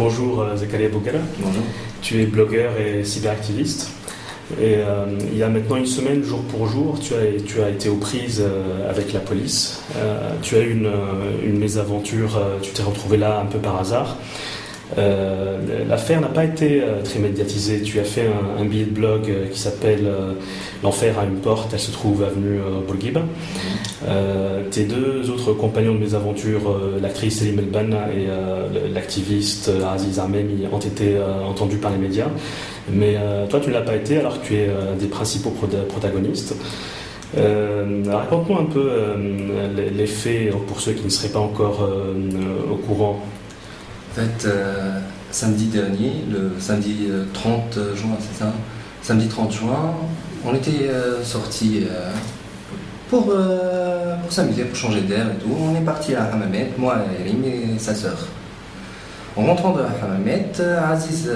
Bonjour Zakaria Boukala. Bonjour. Tu es blogueur et cyberactiviste. Et il y a maintenant une semaine, jour pour jour, tu as été aux prises avec la police. Tu as eu une mésaventure, tu t'es retrouvé là un peu par hasard. L'affaire n'a pas été très médiatisée. Tu as fait un billet de blog qui s'appelle L'enfer a une porte, elle se trouve avenue Bourguiba. Tes deux autres compagnons de mésaventure, l'actrice Selim El-Banna et l'activiste Aziz Amemi, ont été entendus par les médias. Mais toi, tu ne l'as pas été alors que tu es un des principaux protagonistes. Raconte-nous un peu les faits pour ceux qui ne seraient pas encore au courant. En fait, samedi dernier, le samedi 30 juin, c'est ça? Samedi 30 juin, on était sortis pour s'amuser, pour changer d'air et tout. On est parti à Hammamet, moi et Elim et sa sœur. En rentrant de Hammamet, Aziz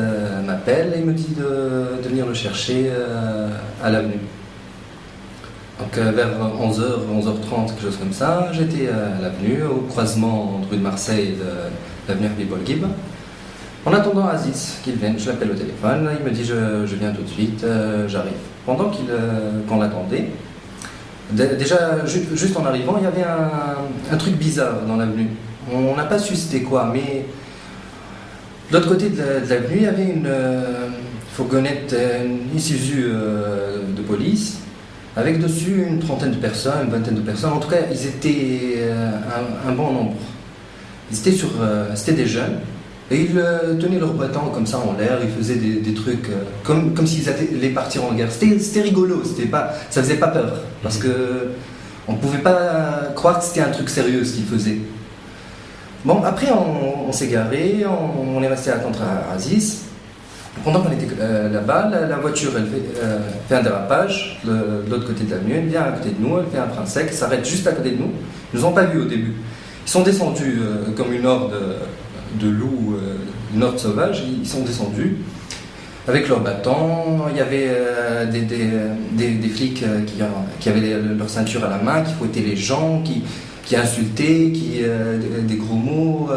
m'appelle et me dit de venir le chercher à l'avenue. Donc vers 11h, 11h30, quelque chose comme ça, j'étais à l'avenue, au croisement entre rue de Marseille et de l'avenue Habib Bourguiba. En attendant Aziz qu'il vienne, je l'appelle au téléphone, il me dit je viens tout de suite, j'arrive. Pendant qu'on l'attendait, déjà juste en arrivant, il y avait un truc bizarre dans l'avenue. On n'a pas su c'était quoi, mais de l'autre côté de l'avenue, il y avait une fourgonnette, une Isuzu de police, avec dessus une trentaine de personnes, une vingtaine de personnes. En tout cas, ils étaient un bon nombre. C'était des jeunes, et ils tenaient leurs bâtons comme ça en l'air, ils faisaient des trucs comme s'ils allaient partir en guerre. C'était rigolo, ça faisait pas peur, parce que on pouvait pas croire que c'était un truc sérieux ce qu'ils faisaient. Bon, après on s'est garé, on est resté à attendre à Aziz. Pendant qu'on était là-bas, la voiture elle fait un dérapage de l'autre côté de l'avenue, elle vient à côté de nous, elle fait un frein sec, s'arrête juste à côté de nous. Ils nous ont pas vus au début. Ils sont descendus comme une horde de loups, une horde sauvage. Ils sont descendus avec leurs bâtons. Il y avait des flics qui avaient leur ceinture à la main, qui fouettaient les gens, qui insultaient, des gros mots,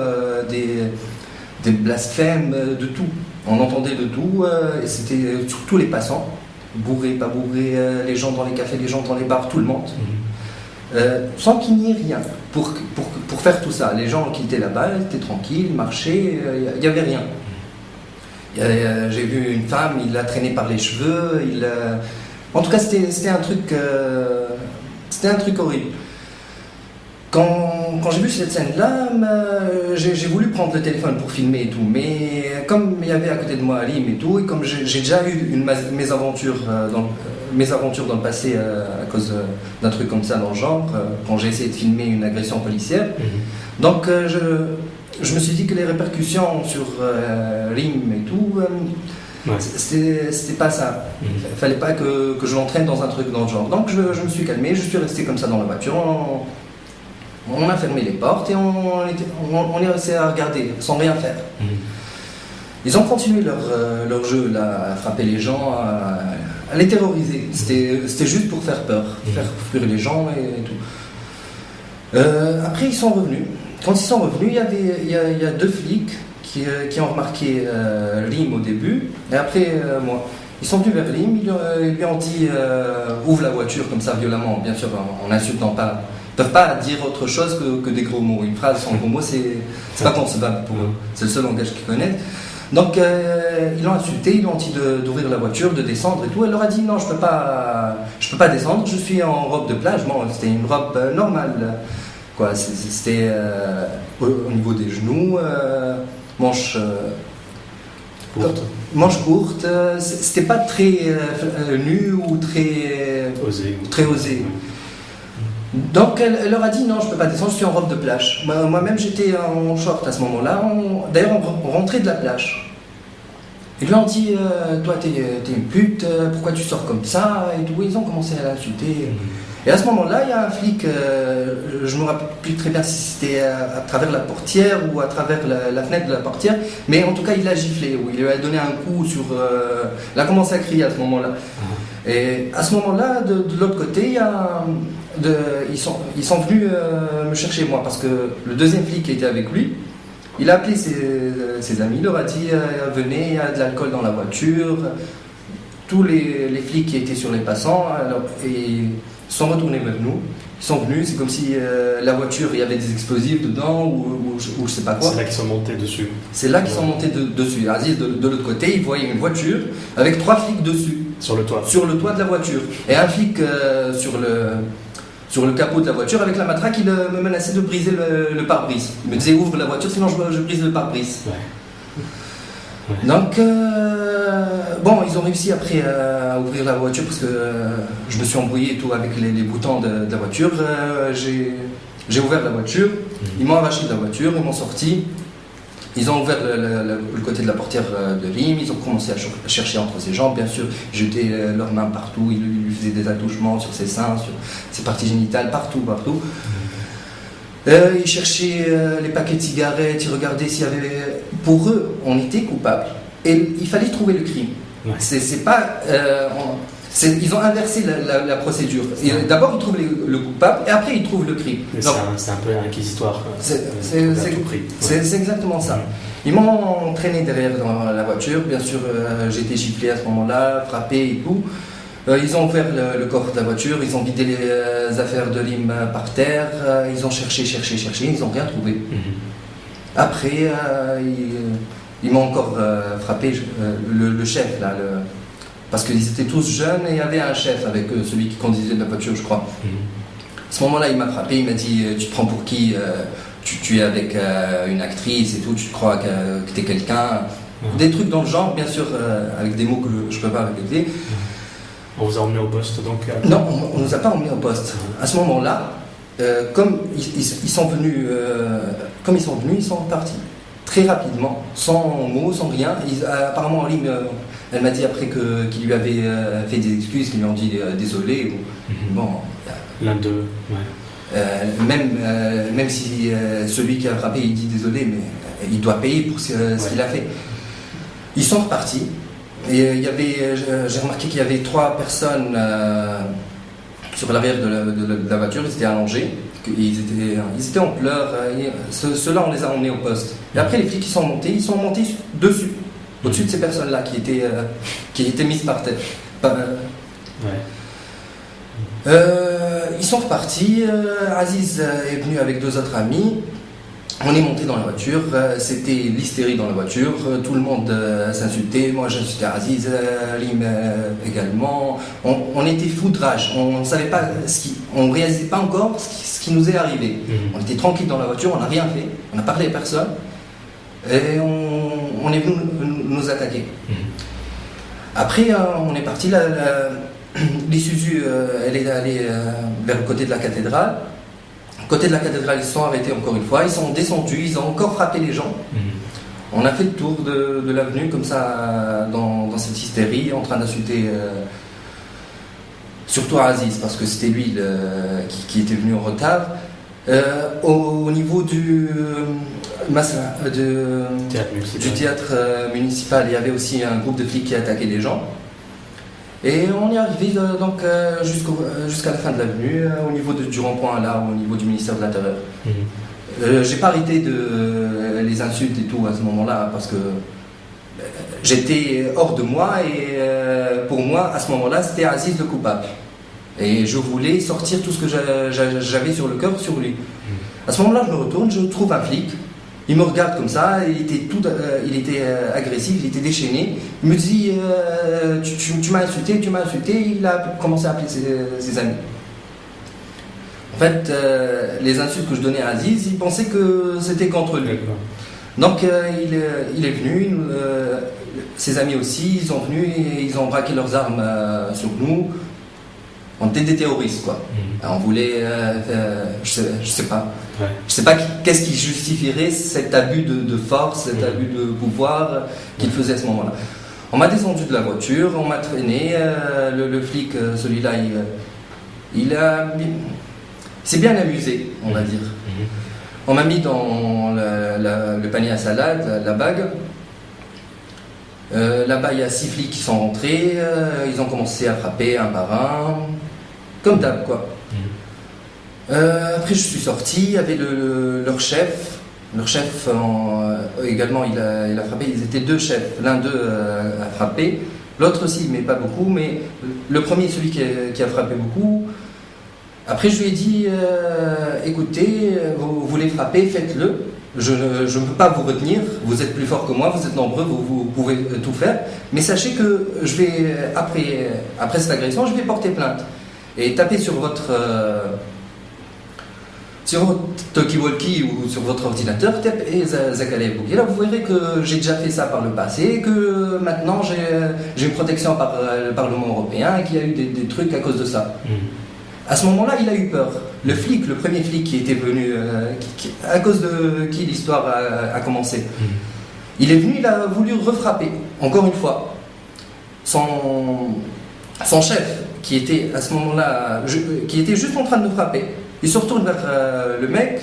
des blasphèmes, de tout. On entendait de tout, et c'était surtout les passants, bourrés, pas bourrés, les gens dans les cafés, les gens dans les bars, tout le monde. Sans qu'il n'y ait rien pour faire tout ça. Les gens qui étaient là-bas étaient tranquilles, marchaient, il n'y avait rien. J'ai vu une femme, il l'a traînée par les cheveux, en tout cas c'était un truc horrible. Quand j'ai vu cette scène-là, j'ai voulu prendre le téléphone pour filmer et tout, mais comme il y avait à côté de moi Alim et tout, et comme j'ai déjà eu mes aventures dans le passé à cause d'un truc comme ça dans le genre, quand j'ai essayé de filmer une agression policière, donc je me suis dit que les répercussions sur Alim et tout, c'était pas ça. Il fallait pas que je l'entraîne dans un truc dans le genre. Donc je me suis calmé, je suis resté comme ça dans la voiture. On a fermé les portes et on est resté à regarder sans rien faire. Ils ont continué leur jeu là, à frapper les gens, à les terroriser. C'était juste pour faire peur, faire fuir les gens et tout. Après ils sont revenus. Quand ils sont revenus, il y a deux flics qui ont remarqué Lim au début et après moi. Ils sont venus vers Lim, ils lui ont dit ouvre la voiture comme ça violemment, bien sûr en insultant pas. Ils ne peuvent pas dire autre chose que des gros mots. Une phrase sans gros mots, c'est pas concevable pour eux. C'est le seul langage qu'ils connaissent. Donc ils l'ont insulté, ils lui ont dit d'ouvrir la voiture, de descendre et tout. Elle leur a dit non, je peux pas descendre, je suis en robe de plage. Bon, c'était une robe normale, quoi. C'était au niveau des genoux, manches courtes. C'était pas très nu ou très osé. Donc elle leur a dit non, je peux pas descendre, je suis en robe de plage. Moi-même j'étais en short à ce moment-là. D'ailleurs on rentrait de la plage. Ils lui ont dit toi t'es une pute, pourquoi tu sors comme ça et tout. Ils ont commencé à l'insulter. Et à ce moment-là il y a un flic, je me rappelle plus très bien si c'était à travers la portière ou à travers la fenêtre de la portière, mais en tout cas il l'a giflé ou il lui a donné un coup sur. Il a commencé à crier à ce moment-là. Et à ce moment-là de l'autre côté ils sont venus me chercher moi parce que le deuxième flic qui était avec lui Il a appelé ses amis, il leur a dit venez, il y a de l'alcool dans la voiture. Tous les flics qui étaient sur les passants et sont retournés vers nous. Ils sont venus, c'est comme si la voiture, il y avait des explosifs dedans ou je sais pas quoi. C'est là qu'ils sont montés dessus. C'est là qu'ils sont montés dessus. Aziz, de l'autre côté, il voyait une voiture avec 3 flics dessus. Sur le toit. Sur le toit de la voiture. Et un flic sur le capot de la voiture avec la matraque, il me menaçait de briser le pare-brise. Il me disait ouvre la voiture, sinon je brise le pare-brise. Ouais. Donc, bon, ils ont réussi après à ouvrir la voiture parce que je me suis embrouillé et tout avec les boutons de la voiture. J'ai ouvert la voiture, ils m'ont arraché de la voiture, ils m'ont sorti. Ils ont ouvert le côté de la portière de Rim, ils ont commencé à chercher entre ses jambes, bien sûr, jeter leurs mains partout, ils lui faisaient des attouchements sur ses seins, sur ses parties génitales, partout. Ils cherchaient les paquets de cigarettes, ils regardaient s'il y avait... Pour eux, on était coupables. Et il fallait trouver le crime. Ouais. C'est pas... ils ont inversé la procédure. D'abord, ils trouvent le coupable et après, ils trouvent le crime. Donc, c'est un peu inquisitoire. C'est exactement ça. Ils m'ont traîné derrière dans la voiture. Bien sûr, j'ai été giflé à ce moment-là, frappé et tout. Ils ont ouvert le coffre de la voiture, ils ont vidé les affaires de Lim par terre, ils ont cherché, ils n'ont rien trouvé. Après, ils m'ont encore frappé, le chef, là, parce qu'ils étaient tous jeunes et il y avait un chef avec celui qui conduisait la voiture, je crois. À ce moment-là, il m'a frappé, il m'a dit tu te prends pour qui tu es avec une actrice et tout, tu crois que tu es quelqu'un. Des trucs dans le genre, bien sûr, avec des mots que je ne peux pas répéter. On vous a emmené au poste donc Non, on ne nous a pas emmené au poste. À ce moment-là, comme ils sont venus, ils sont partis très rapidement, sans mots, sans rien. Apparemment, Lim, elle m'a dit après qu'il lui avait fait des excuses, qu'ils lui ont dit désolé. Bon, l'un d'eux, ouais. Même si celui qui a frappé il dit désolé, mais il doit payer pour ce qu'il a fait. Ils sont repartis. Et j'ai remarqué qu'il y avait 3 personnes sur l'arrière de la voiture, ils étaient allongés, ils étaient en pleurs. Ceux-là, on les a emmenés au poste. Et après, les flics ils sont montés dessus, au-dessus de ces personnes-là qui étaient mises par terre. Ils sont repartis. Aziz est venu avec 2 autres amis. On est monté dans la voiture, c'était l'hystérie dans la voiture, tout le monde s'insultait, moi j'insultais Aziz, Lim également. On était fous de rage, on ne savait pas on ne réalisait pas encore ce qui nous est arrivé. On était tranquille dans la voiture, on n'a rien fait, on n'a parlé à personne et on est venu nous attaquer. Après on est parti, l'Isuzu elle est allée vers le côté de la cathédrale. Côté de la cathédrale, ils se sont arrêtés encore une fois, ils sont descendus, ils ont encore frappé les gens. On a fait le tour de l'avenue comme ça, dans cette hystérie, en train d'insulter surtout Aziz, parce que c'était lui qui était venu en retard. Au niveau du théâtre municipal, il y avait aussi un groupe de flics qui attaquaient les gens. Et on est arrivé donc jusqu'à la fin de l'avenue, au niveau du rond-point là, au niveau du ministère de l'Intérieur. J'ai pas arrêté les insultes et tout à ce moment-là parce que j'étais hors de moi et pour moi à ce moment-là c'était Aziz le coupable. Et je voulais sortir tout ce que j'avais sur le cœur sur lui. À ce moment-là je me retourne, je trouve un flic. Il me regarde comme ça, il était agressif, il était déchaîné. Il me dit tu m'as insulté, il a commencé à appeler ses amis. En fait, les insultes que je donnais à Aziz, il pensait que c'était contre lui. Donc il est venu, ses amis aussi, ils sont venus et ils ont braqué leurs armes sur nous. On était des terroristes, quoi. On voulait, je sais pas. Ouais. Je sais pas qu'est-ce qui justifierait cet abus de force, cet abus de pouvoir qu'il faisait à ce moment-là. On m'a descendu de la voiture, on m'a traîné. Le flic, celui-là, il s'est bien amusé, on va dire. On m'a mis dans le panier à salade, la bague. Là-bas, il y a 6 flics qui sont rentrés. Ils ont commencé à frapper un par un. Comme d'hab, quoi. Après, je suis sorti, il y avait leur chef Leur chef, également, il a frappé. Ils étaient 2 chefs. L'un d'eux a frappé, l'autre aussi, mais pas beaucoup. Mais le premier, celui qui a frappé beaucoup. Après, je lui ai dit, écoutez, vous voulez frapper, faites-le. Je ne peux pas vous retenir. Vous êtes plus fort que moi, vous êtes nombreux, vous pouvez tout faire. Mais sachez que je vais, après cette agression, je vais porter plainte. Et taper sur votre talkie-walkie ou sur votre ordinateur, tapez Zakalev Bouguera, vous verrez que j'ai déjà fait ça par le passé, que maintenant j'ai une protection par le Parlement européen et qu'il y a eu des trucs à cause de ça. À ce moment-là, il a eu peur. Le premier flic qui était venu, à cause de qui l'histoire a commencé, il est venu, il a voulu refrapper, encore une fois. Son chef, qui était à ce moment-là, qui était juste en train de me frapper, il se retourne vers le mec,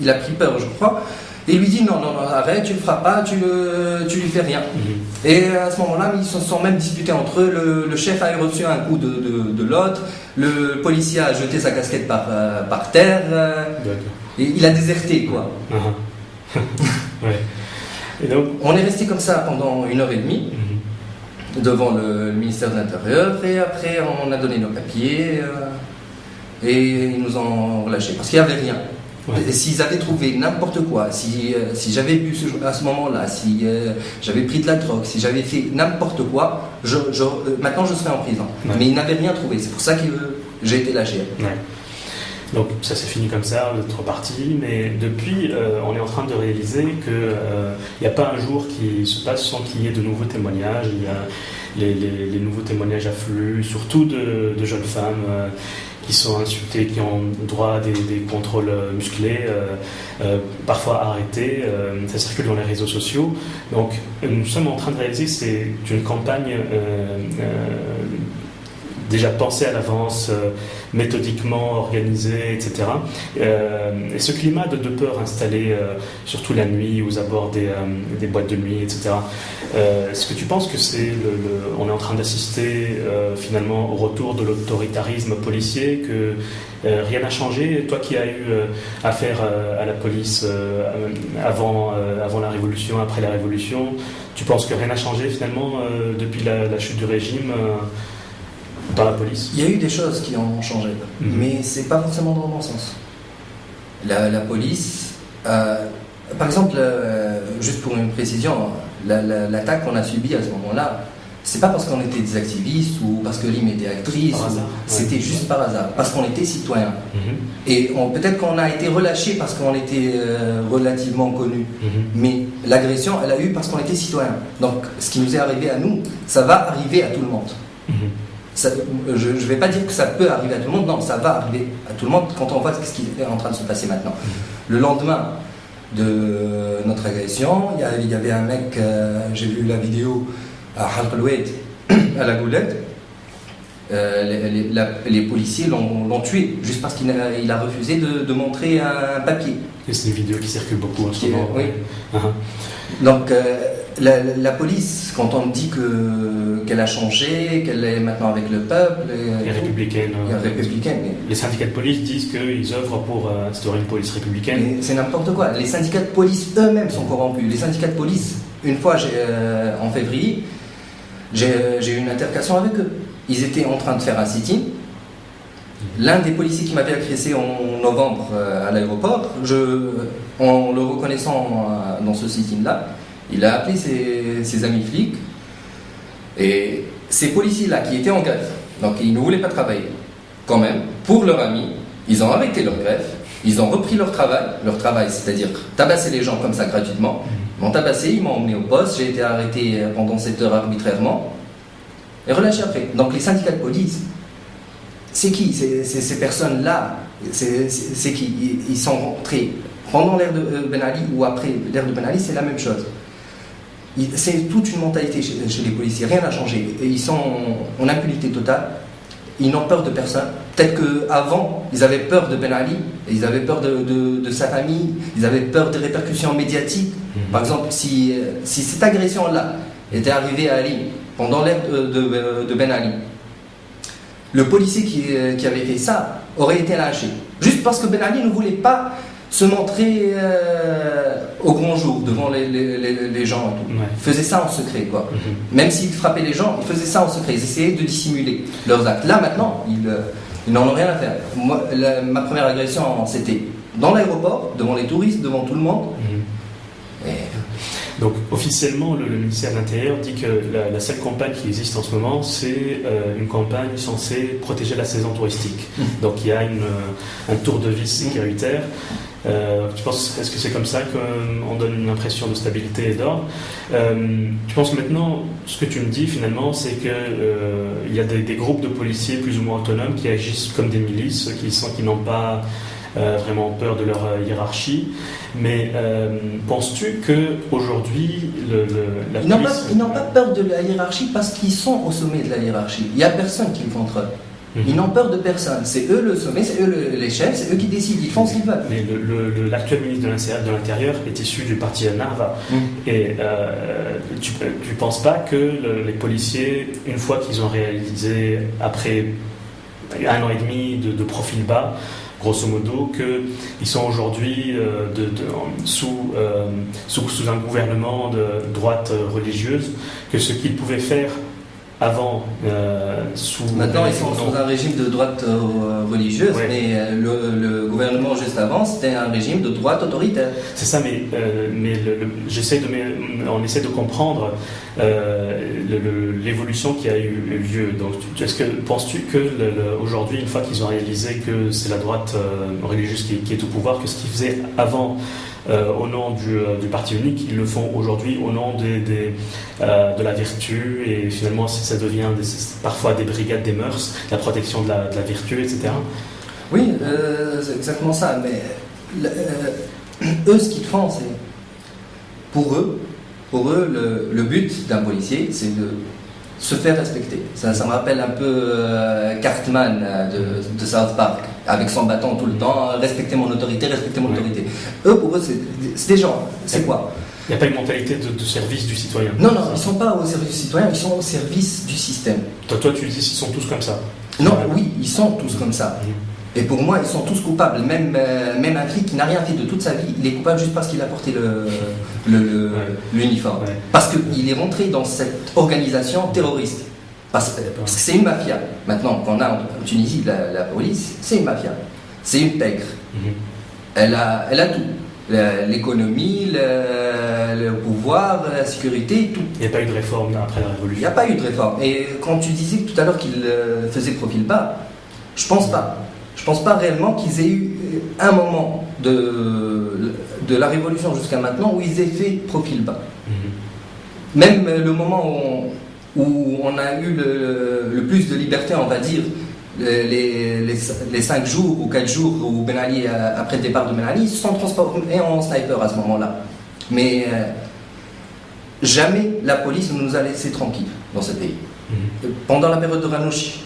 il a pris peur, je crois, et il lui dit non, arrête, tu le frappes pas, tu lui fais rien. Et à ce moment-là, ils se sont même disputés entre eux. Le chef a reçu un coup de l'autre, le policier a jeté sa casquette par terre, et il a déserté, quoi. Ouais. Et donc... On est resté comme ça pendant 1h30 devant le ministère de l'Intérieur, et après on a donné nos papiers. Et ils nous ont relâchés parce qu'il n'y avait rien. Ouais. S'ils avaient trouvé n'importe quoi, si j'avais bu à ce moment-là, si j'avais pris de la drogue, si j'avais fait n'importe quoi, maintenant je serais en prison. Ouais. Mais ils n'avaient rien trouvé, c'est pour ça que j'ai été lâché. Ouais. Donc ça s'est fini comme ça, vous êtes reparti, mais depuis, on est en train de réaliser qu'il n'y a pas un jour qui se passe sans qu'il y ait de nouveaux témoignages. Il y a les nouveaux témoignages affluent, surtout de jeunes femmes qui sont insultées, qui ont droit à des contrôles musclés, parfois arrêtés. Ça circule dans les réseaux sociaux. Donc nous sommes en train de réaliser que c'est une campagne déjà pensée à l'avance, méthodiquement organisée, etc. Et ce climat de peur installé, surtout la nuit, aux abords des boîtes de nuit, etc. Est-ce que tu penses que on est en train d'assister finalement au retour de l'autoritarisme policier, que rien n'a changé? Toi qui as eu affaire à la police avant la Révolution, après la Révolution, tu penses que rien n'a changé finalement depuis la chute du régime dans la police? Il y a eu des choses qui ont changé, mais c'est pas forcément dans le bon sens. La police, par exemple, juste pour une précision, l'attaque qu'on a subie à ce moment-là, c'est pas parce qu'on était des activistes ou parce que Lim était actrice, c'était juste par hasard, parce qu'on était citoyens. Et peut-être qu'on a été relâchés parce qu'on était relativement connus, mais l'agression, elle a eu parce qu'on était citoyens. Donc ce qui nous est arrivé à nous, ça va arriver à tout le monde. Ça, je ne vais pas dire que ça peut arriver à tout le monde, non, ça va arriver à tout le monde quand on voit ce qui est en train de se passer maintenant. Le lendemain de notre agression, il y avait un mec, j'ai vu la vidéo à Halq el-Oued, à la Goulette, les policiers l'ont tué juste parce qu'il a refusé de montrer un papier. Et c'est une vidéo qui circule beaucoup en ce moment. Oui. Donc la police, quand on dit qu'elle a changé, qu'elle est maintenant avec le peuple, et républicaine. Les syndicats de police disent qu'ils œuvrent pour instaurer une police républicaine. Mais c'est n'importe quoi. Les syndicats de police eux-mêmes sont corrompus. Les syndicats de police, une fois en février, j'ai eu une altercation avec eux. Ils étaient en train de faire un sit-in. L'un des policiers qui m'avait agressé en novembre à l'aéroport, en le reconnaissant dans ce sit-in-là, il a appelé ses amis flics. Et ces policiers-là qui étaient en grève, donc ils ne voulaient pas travailler, quand même, pour leurs amis, ils ont arrêté leur grève, ils ont repris leur travail, c'est-à-dire tabasser les gens comme ça gratuitement. Ils m'ont tabassé, ils m'ont emmené au poste, j'ai été arrêté pendant 7 heures arbitrairement et relâché après. Donc les syndicats de police, c'est qui ces personnes-là? C'est qui? Ils sont rentrés pendant l'ère de Ben Ali ou après l'ère de Ben Ali, c'est la même chose. C'est toute une mentalité chez les policiers, rien n'a changé. Et ils sont en impunité totale, ils n'ont peur de personne. Peut-être qu'avant, ils avaient peur de Ben Ali, et ils avaient peur de sa famille, ils avaient peur des répercussions médiatiques. Par exemple, si cette agression-là était arrivée à Ali pendant l'ère de Ben Ali, le policier qui avait fait ça aurait été lâché. Juste parce que Ben Ali ne voulait pas se montrer au grand jour devant les gens et tout. Ouais. Ils faisaient ça en secret, quoi. Même s'ils frappaient les gens, ils faisaient ça en secret. Ils essayaient de dissimuler leurs actes. Là, maintenant, ils n'en ont rien à faire. Moi, ma première agression, c'était dans l'aéroport, devant les touristes, devant tout le monde. Donc officiellement, le ministère de l'Intérieur dit que la seule campagne qui existe en ce moment, c'est une campagne censée protéger la saison touristique. Donc il y a un tour de vis sécuritaire. Tu penses, est-ce que c'est comme ça qu'on donne une impression de stabilité et d'ordre? Tu penses maintenant, ce que tu me dis finalement, c'est que il y a des groupes de policiers plus ou moins autonomes qui agissent comme des milices, qui n'ont pas vraiment peur de leur hiérarchie. Mais penses-tu qu'aujourd'hui, la police... Ils n'ont pas peur de la hiérarchie parce qu'ils sont au sommet de la hiérarchie. Il n'y a personne qui le contrôle. Ils n'ont peur de personne. C'est eux le sommet, c'est eux les chefs, c'est eux qui décident. Ils font ce qu'ils veulent. Mais l'actuel ministre de l'Intérieur est issu du parti Narva. Et tu ne penses pas que les policiers, une fois qu'ils ont réalisé, après 1 an et demi de profil bas, grosso modo, qu'ils sont aujourd'hui sous un gouvernement de droite religieuse, que ce qu'ils pouvaient faire avant, Maintenant, ils sont sous un régime de droite religieuse, ouais. Mais le gouvernement juste avant, c'était un régime de droite autoritaire. C'est ça, mais on essaie de comprendre l'évolution qui a eu lieu. Donc, penses-tu que aujourd'hui, une fois qu'ils ont réalisé que c'est la droite religieuse qui est au pouvoir, que ce qu'ils faisaient avant au nom du parti unique, ils le font aujourd'hui au nom de la vertu, et finalement ça devient parfois des brigades des mœurs, la protection de la vertu, etc. Oui, c'est exactement ça, mais eux ce qu'ils font, c'est pour eux le but d'un policier, c'est de se faire respecter. Ça me rappelle un peu Cartman de South Park, avec son bâton tout le temps, respecter mon autorité, respecter mon autorité. Eux, pour eux, c'est des gens. C'est quoi? Il n'y a pas une mentalité de service du citoyen. Non, ils ne sont pas au service du citoyen, ils sont au service du système. Toi, tu dis qu'ils sont tous comme ça. Non, oui, ils sont tous comme ça. Et pour moi, ils sont tous coupables. Même un flic qui n'a rien fait de toute sa vie, il est coupable juste parce qu'il a porté l'uniforme. Ouais. Parce qu'il est rentré dans cette organisation terroriste. Parce que c'est une mafia. Maintenant, qu'on a en Tunisie, la police, c'est une mafia. C'est une pègre. Elle a tout. L'économie, le pouvoir, la sécurité, tout. Il n'y a pas eu de réforme après la Révolution. Il n'y a pas eu de réforme. Et quand tu disais tout à l'heure qu'il faisait profil bas, je pense pas. Je pense pas réellement qu'ils aient eu un moment de la Révolution jusqu'à maintenant où ils aient fait profil bas. Même le moment où on a eu le plus de liberté, on va dire, les 5 jours ou 4 jours où Ben Ali, après le départ de Ben Ali, ils se sont transformés en sniper à ce moment-là. Mais jamais la police ne nous a laissés tranquilles dans ce pays. Pendant la période de Ranouchi,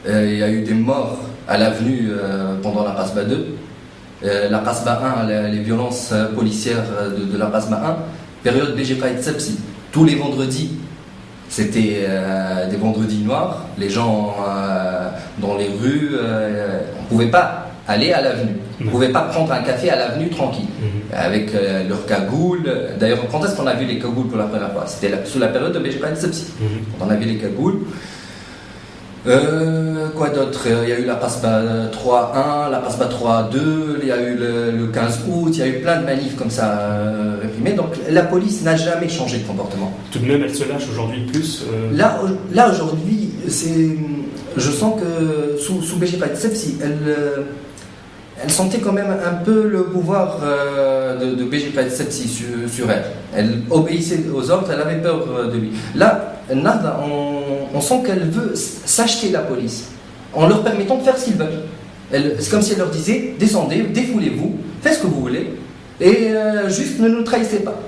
il y a eu des morts à l'avenue pendant la Qasba 2. La Qasba 1, les violences policières de la Qasba 1, période BG Fight Sepsi. Tous les vendredis, c'était des vendredis noirs. Les gens dans les rues, on ne pouvait pas aller à l'avenue. On ne pouvait pas prendre un café à l'avenue tranquille, avec leurs cagoules. D'ailleurs, quand est-ce qu'on a vu les cagoules pour la première fois? C'était sous la période de BG Fight Sepsi. On a vu les cagoules. Quoi d'autre? Il y a eu la Qasba 3.1, la Qasba 3.2, il y a eu le 15 août, il y a eu plein de manifs comme ça réprimés. Donc la police n'a jamais changé de comportement. Tout de même, elle se lâche aujourd'hui plus Là aujourd'hui, je sens que sous BG Fight Sepsi, elle sentait quand même un peu le pouvoir de BG Fight Sepsi sur elle. Elle obéissait aux ordres, elle avait peur de lui. Là, Narda, on sent qu'elle veut s'acheter la police en leur permettant de faire ce qu'ils veulent. C'est comme si elle leur disait: descendez, défoulez-vous, faites ce que vous voulez, et juste ne nous trahissez pas.